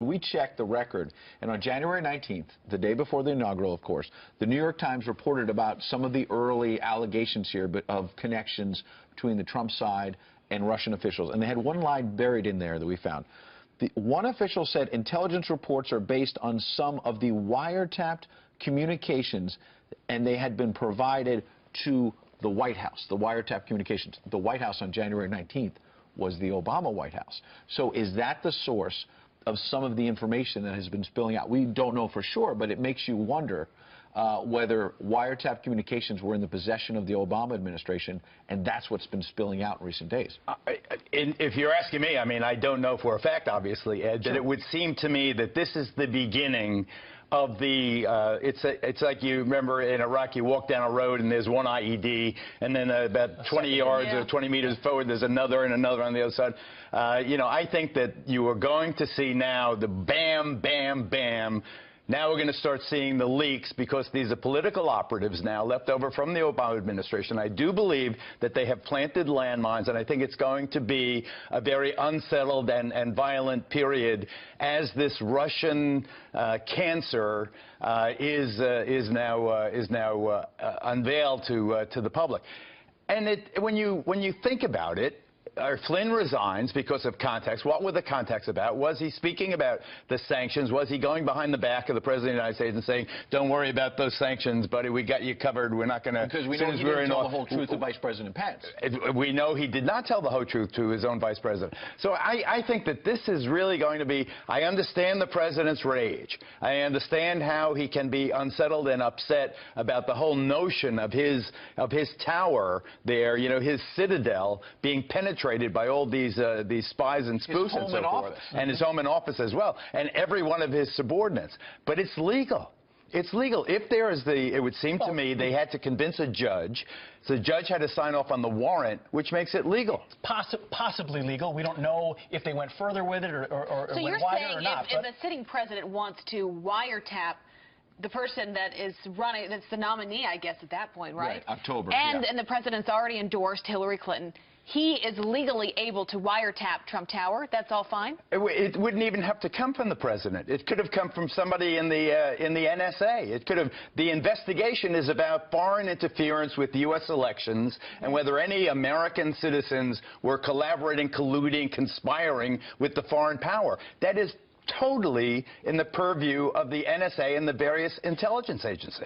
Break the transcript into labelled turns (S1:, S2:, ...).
S1: We checked the record, and on January 19th, the day before the inaugural, of course, the New York Times reported about some of the early allegations here of connections between the Trump side and Russian officials. And they had one line buried in there that we found. One official said intelligence reports are based on some of the wiretapped communications, and they had been provided to the White House, the wiretap communications. The White House on January 19th was the Obama White House. So is that the source of some of the information that has been spilling out? We don't know for sure, but it makes you wonder whether wiretap communications were in the possession of the Obama administration, and that's what's been spilling out in recent days.
S2: If you're asking me, I mean, I don't know for a fact, obviously, Ed, but it would seem to me that this is the beginning of the, it's like you remember in Iraq, you walk down a road and there's one IED, and then about 20 yards or 20 meters forward, there's another and another on the other side. You know, I think that you are going to see now the bam, bam, bam. Now we're going to start seeing the leaks because these are political operatives now left over from the Obama administration. I do believe that they have planted landmines, and I think it's going to be a very unsettled and violent period as this Russian cancer is now unveiled to the public. And when you think about it, Flynn resigns because of context. What were the contexts about? Was he speaking about the sanctions? Was he going behind the back of the President of the United States and saying, don't worry about those sanctions, buddy, we got you covered, we're not going to...
S1: Because we know he didn't tell the whole truth to Vice President Pence.
S2: We know he did not tell the whole truth to his own Vice President. So I think that this is really going to be... I understand the President's rage. I understand how he can be unsettled and upset about the whole notion of his tower there, you know, his citadel being penetrated by all these spies and spoofs and so forth, and his home and office as well, and every one of his subordinates. But it's legal. It's legal. If there is it would seem to me they had to convince a judge. So the judge had to sign off on the warrant, which makes it legal.
S3: Possibly legal. We don't know if they went further with it or went wider or not.
S4: So you're saying if the sitting president wants to wiretap the person that is running, that's the nominee, I guess, at that point, right?
S1: October.
S4: And the president's already endorsed Hillary Clinton. He is legally able to wiretap Trump Tower. That's all fine?
S2: It wouldn't even have to come from the president. It could have come from somebody in the NSA. It could have. The investigation is about foreign interference with U.S. elections and whether any American citizens were collaborating, colluding, conspiring with the foreign power. That is totally in the purview of the NSA and the various intelligence agencies.